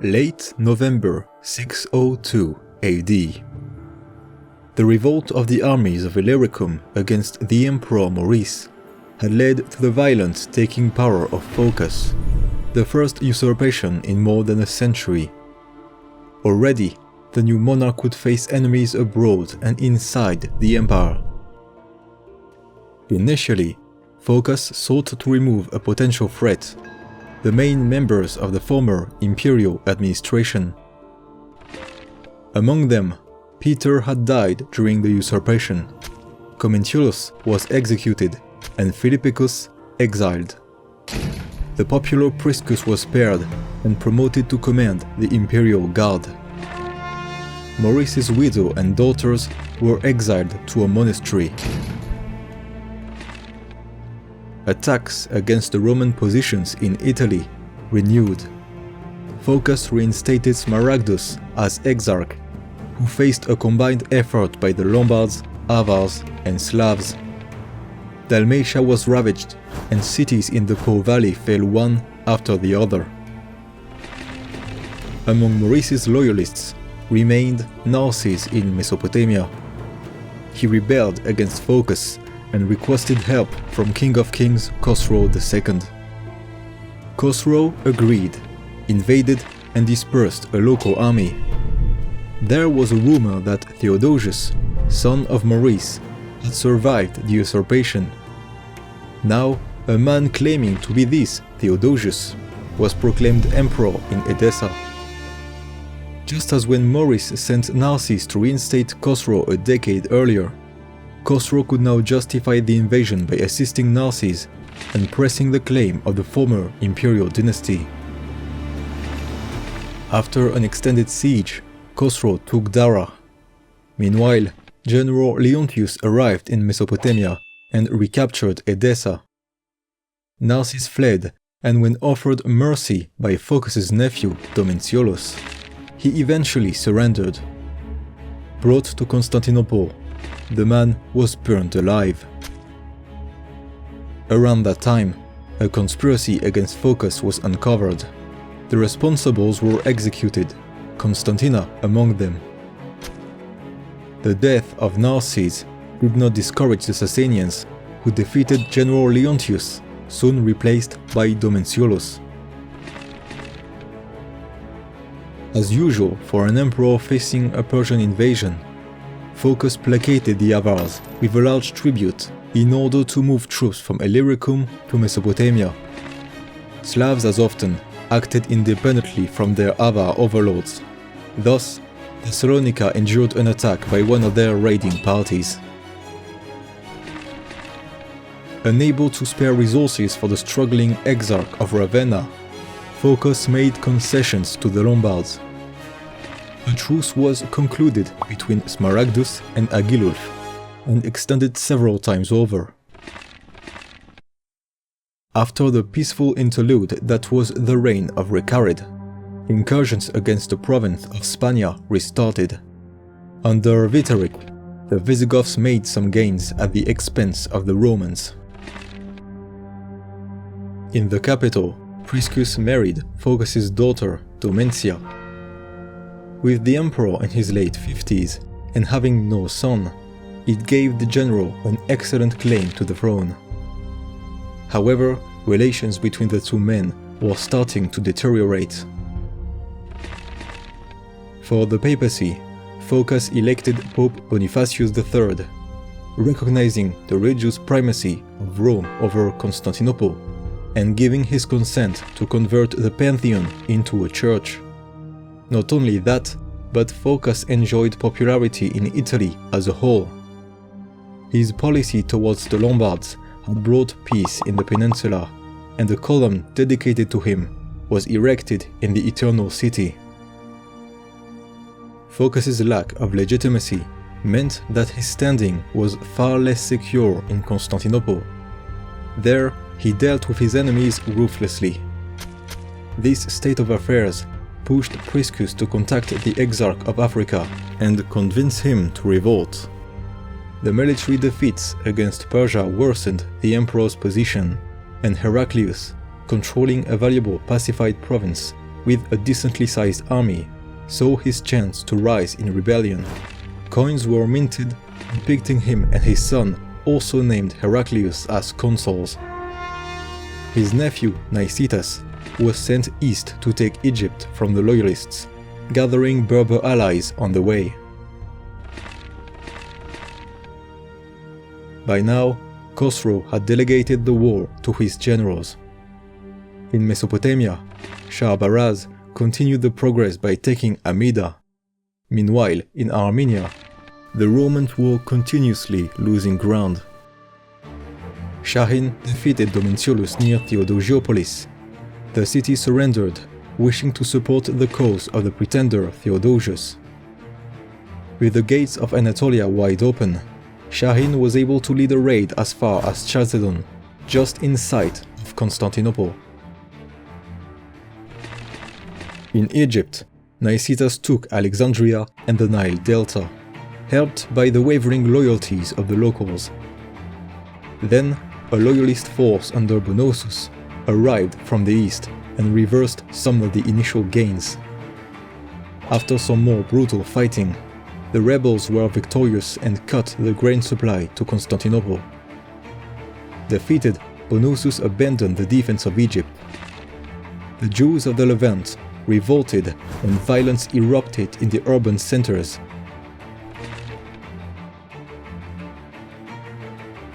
Late November 602 AD. The revolt of the armies of Illyricum against the Emperor Maurice had led to the violent taking power of Phocas, the first usurpation in more than a century. Already, the new monarch would face enemies abroad and inside the empire. Initially, Phocas sought to remove a potential threat, the main members of the former imperial administration. Among them, Peter had died during the usurpation, Commentiolus was executed, and Philippicus exiled. The popular Priscus was spared and promoted to command the imperial guard. Maurice's widow and daughters were exiled to a monastery. Attacks against the Roman positions in Italy renewed. Phocas reinstated Smaragdus as exarch, who faced a combined effort by the Lombards, Avars, and Slavs. Dalmatia was ravaged, and cities in the Po Valley fell one after the other. Among Maurice's loyalists remained Narses in Mesopotamia. He rebelled against Phocas and requested help from King of Kings Khosrow II. Khosrow agreed, invaded and dispersed a local army. There was a rumor that Theodosius, son of Maurice, had survived the usurpation. Now, a man claiming to be this Theodosius was proclaimed emperor in Edessa. Just as when Maurice sent Narses to reinstate Khosrow a decade earlier, Khosrow could now justify the invasion by assisting Narses and pressing the claim of the former imperial dynasty. After an extended siege, Khosrow took Dara. Meanwhile, General Leontius arrived in Mesopotamia and recaptured Edessa. Narses fled, and when offered mercy by Phocas's nephew Domintiolus, he eventually surrendered. Brought to Constantinople, the man was burned alive. Around that time, a conspiracy against Phocas was uncovered. The responsibles were executed, Constantina among them. The death of Narses did not discourage the Sasanians, who defeated General Leontius, soon replaced by Domitiolus. As usual for an emperor facing a Persian invasion, Phocas placated the Avars with a large tribute in order to move troops from Illyricum to Mesopotamia. Slavs, as often, acted independently from their Avar overlords. Thus, Thessalonica endured an attack by one of their raiding parties. Unable to spare resources for the struggling exarch of Ravenna, Phocas made concessions to the Lombards. A truce was concluded between Smaragdus and Agilulf, and extended several times over. After the peaceful interlude that was the reign of Recared, incursions against the province of Spania restarted. Under Witteric, the Visigoths made some gains at the expense of the Romans. In the capital, Priscus married Phocas's daughter, Domentia. With the emperor in his late 50s and having no son, it gave the general an excellent claim to the throne. However, relations between the two men were starting to deteriorate. For the papacy, Phocas elected Pope Bonifacius III, recognizing the religious primacy of Rome over Constantinople, and giving his consent to convert the Pantheon into a church. Not only that, but Phocas enjoyed popularity in Italy as a whole. His policy towards the Lombards had brought peace in the peninsula, and a column dedicated to him was erected in the Eternal City. Phocas's lack of legitimacy meant that his standing was far less secure in Constantinople. There, he dealt with his enemies ruthlessly. This state of affairs pushed Priscus to contact the Exarch of Africa and convince him to revolt. The military defeats against Persia worsened the emperor's position, and Heraclius, controlling a valuable pacified province, with a decently sized army, saw his chance to rise in rebellion. Coins were minted depicting him and his son, also named Heraclius, as consuls. His nephew, Nicetas, was sent east to take Egypt from the loyalists, gathering Berber allies on the way. By now, Khosrow had delegated the war to his generals. In Mesopotamia, Shah-Baraz continued the progress by taking Amida. Meanwhile, in Armenia, the Romans were continuously losing ground. Shahin defeated Domitiolus near Theodosiopoli. The city surrendered, wishing to support the cause of the pretender Theodosius. With the gates of Anatolia wide open, Shahin was able to lead a raid as far as Chalcedon, just in sight of Constantinople. In Egypt, Nicetas took Alexandria and the Nile Delta, helped by the wavering loyalties of the locals. Then, a loyalist force under Bonosus arrived from the east and reversed some of the initial gains. After some more brutal fighting, the rebels were victorious and cut the grain supply to Constantinople. Defeated, Bonosus abandoned the defense of Egypt. The Jews of the Levant revolted and violence erupted in the urban centers.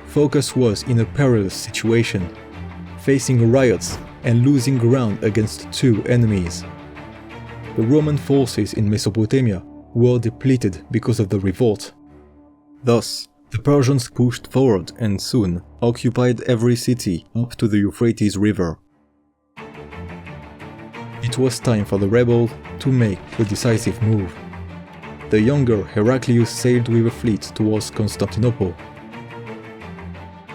Phocas was in a perilous situation, facing riots and losing ground against two enemies. The Roman forces in Mesopotamia were depleted because of the revolt. Thus, the Persians pushed forward and soon occupied every city up to the Euphrates River. It was time for the rebels to make the decisive move. The younger Heraclius sailed with a fleet towards Constantinople.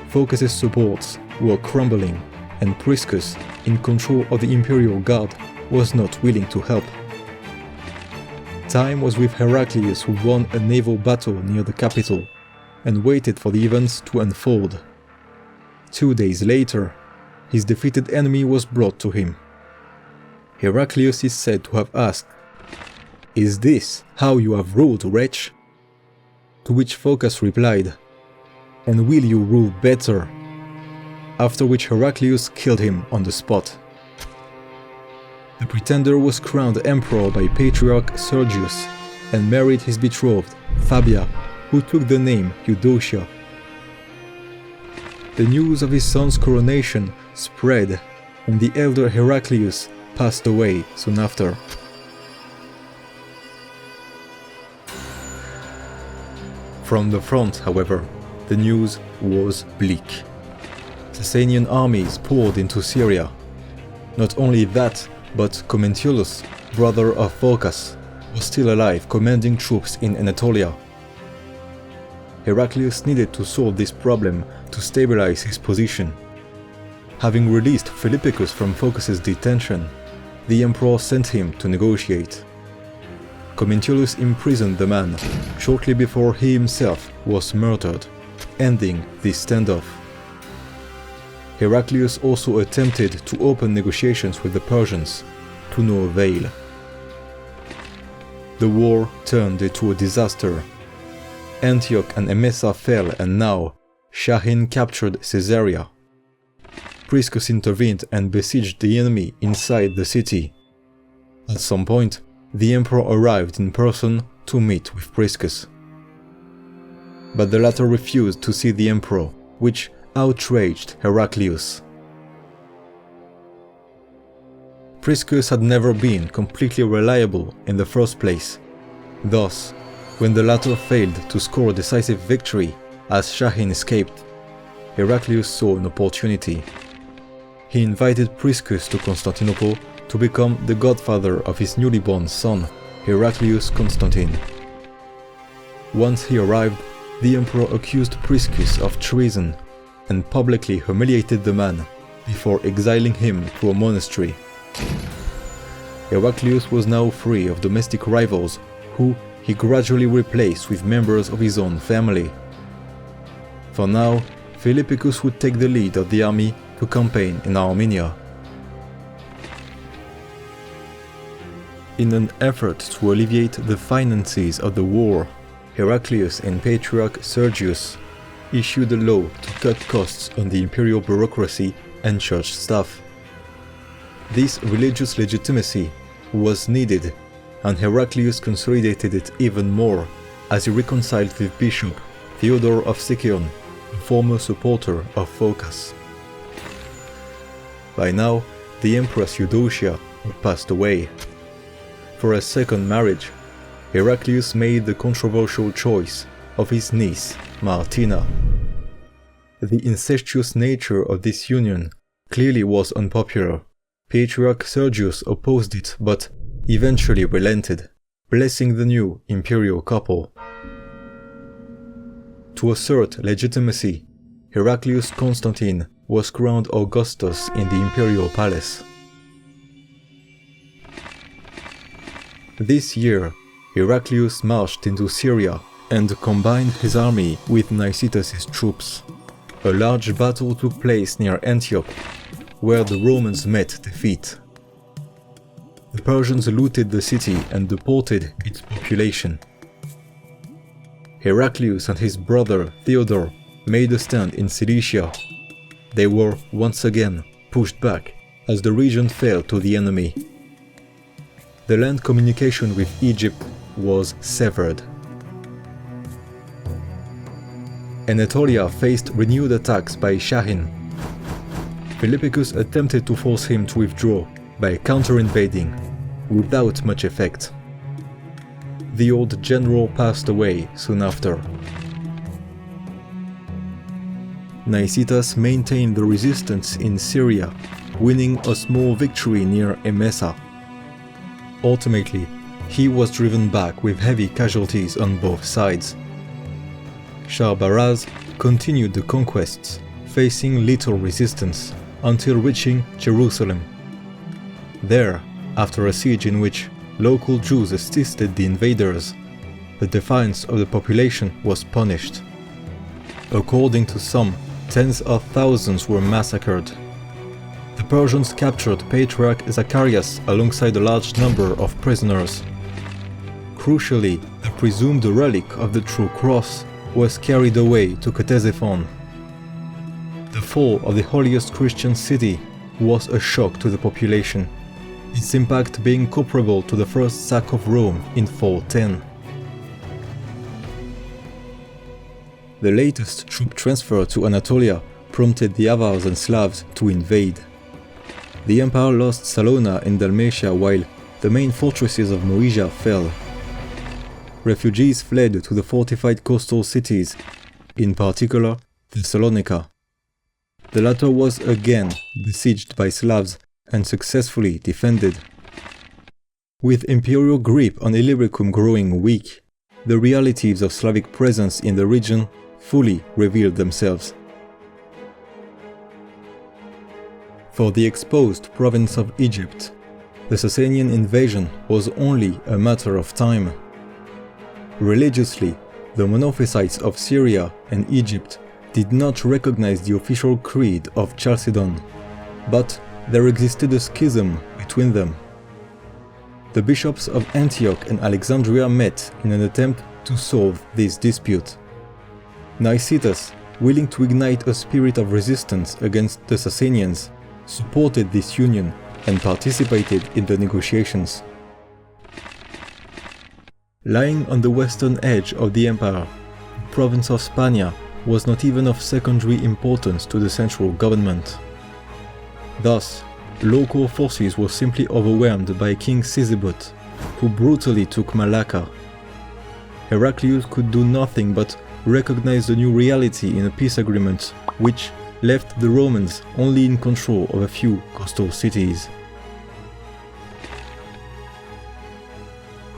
Phocas's supports were crumbling, and Priscus, in control of the imperial guard, was not willing to help. Time was with Heraclius, who won a naval battle near the capital and waited for the events to unfold. 2 days later, his defeated enemy was brought to him. Heraclius is said to have asked, "Is this how you have ruled, wretch?" To which Phocas replied, "And will you rule better?" After which Heraclius killed him on the spot. The pretender was crowned emperor by Patriarch Sergius and married his betrothed, Fabia, who took the name Eudocia. The news of his son's coronation spread, and the elder Heraclius passed away soon after. From the front, however, the news was bleak. Sasanian armies poured into Syria. Not only that, but Commentiolus, brother of Phocas, was still alive, commanding troops in Anatolia. Heraclius needed to solve this problem to stabilize his position. Having released Philippicus from Phocas's detention, the emperor sent him to negotiate. Commentiolus imprisoned the man shortly before he himself was murdered, ending this standoff. Heraclius also attempted to open negotiations with the Persians, to no avail. The war turned into a disaster. Antioch and Emesa fell, and now Shahin captured Caesarea. Priscus intervened and besieged the enemy inside the city. At some point, the emperor arrived in person to meet with Priscus. But the latter refused to see the emperor, which outraged Heraclius. Priscus had never been completely reliable in the first place. Thus, when the latter failed to score a decisive victory as Shahin escaped, Heraclius saw an opportunity. He invited Priscus to Constantinople to become the godfather of his newly born son, Heraclius Constantine. Once he arrived, the emperor accused Priscus of treason and publicly humiliated the man before exiling him to a monastery. Heraclius was now free of domestic rivals who he gradually replaced with members of his own family. For now, Philippicus would take the lead of the army to campaign in Armenia. In an effort to alleviate the finances of the war, Heraclius and Patriarch Sergius issued a law to cut costs on the imperial bureaucracy and church staff. This religious legitimacy was needed, and Heraclius consolidated it even more as he reconciled with Bishop Theodore of Sicyon, a former supporter of Phocas. By now, the Empress Eudocia had passed away. For a second marriage, Heraclius made the controversial choice of his niece, Martina. The incestuous nature of this union clearly was unpopular. Patriarch Sergius opposed it, but eventually relented, blessing the new imperial couple. To assert legitimacy, Heraclius Constantine was crowned Augustus in the imperial palace. This year, Heraclius marched into Syria and combined his army with Nicetas' troops. A large battle took place near Antioch, where the Romans met defeat. The Persians looted the city and deported its population. Heraclius and his brother Theodore made a stand in Cilicia. They were once again pushed back as the region fell to the enemy. The land communication with Egypt was severed. Anatolia faced renewed attacks by Shahin. Philippicus attempted to force him to withdraw by counter-invading, without much effect. The old general passed away soon after. Nicetas maintained the resistance in Syria, winning a small victory near Emesa. Ultimately, he was driven back with heavy casualties on both sides. Sharbaraz continued the conquests, facing little resistance, until reaching Jerusalem. There, after a siege in which local Jews assisted the invaders, the defiance of the population was punished. According to some, tens of thousands were massacred. The Persians captured Patriarch Zacharias alongside a large number of prisoners. Crucially, the presumed relic of the true cross was carried away to Ctesiphon. The fall of the holiest Christian city was a shock to the population, its impact being comparable to the first sack of Rome in 410. The latest troop transfer to Anatolia prompted the Avars and Slavs to invade. The empire lost Salona in Dalmatia while the main fortresses of Moesia fell. Refugees fled to the fortified coastal cities, in particular Thessalonica. The latter was again besieged by Slavs and successfully defended. With imperial grip on Illyricum growing weak, the realities of Slavic presence in the region fully revealed themselves. For the exposed province of Egypt, the Sasanian invasion was only a matter of time. Religiously, the monophysites of Syria and Egypt did not recognize the official creed of Chalcedon, but there existed a schism between them. The bishops of Antioch and Alexandria met in an attempt to solve this dispute. Nicetas, willing to ignite a spirit of resistance against the Sasanians, supported this union and participated in the negotiations. Lying on the western edge of the empire, the province of Spania was not even of secondary importance to the central government. Thus, local forces were simply overwhelmed by King Sisebut, who brutally took Malacca. Heraclius could do nothing but recognize the new reality in a peace agreement, which left the Romans only in control of a few coastal cities.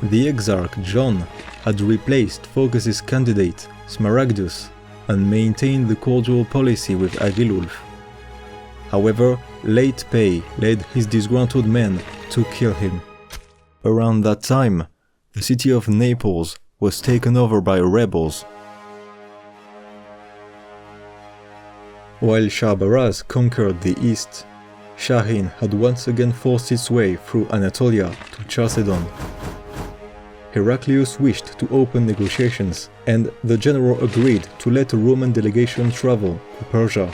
The Exarch John had replaced Phocas' candidate, Smaragdus, and maintained the cordial policy with Agilulf. However, late pay led his disgruntled men to kill him. Around that time, the city of Naples was taken over by rebels. While Sharbaraz conquered the east, Shahin had once again forced its way through Anatolia to Chalcedon. Heraclius wished to open negotiations, and the general agreed to let a Roman delegation travel to Persia.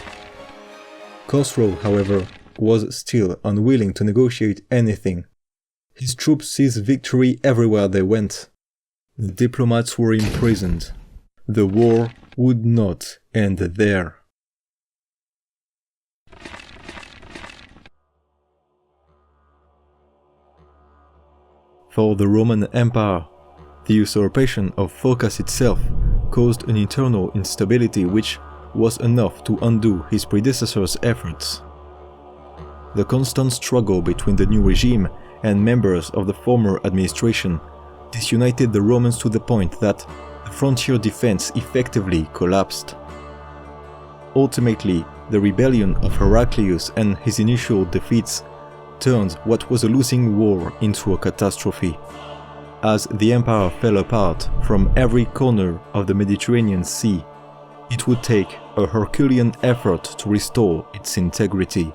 Khosrow, however, was still unwilling to negotiate anything. His troops seized victory everywhere they went. The diplomats were imprisoned. The war would not end there. For the Roman Empire, the usurpation of Phocas itself caused an internal instability which was enough to undo his predecessor's efforts. The constant struggle between the new regime and members of the former administration disunited the Romans to the point that the frontier defense effectively collapsed. Ultimately, the rebellion of Heraclius and his initial defeats turned what was a losing war into a catastrophe. As the empire fell apart from every corner of the Mediterranean Sea, it would take a Herculean effort to restore its integrity.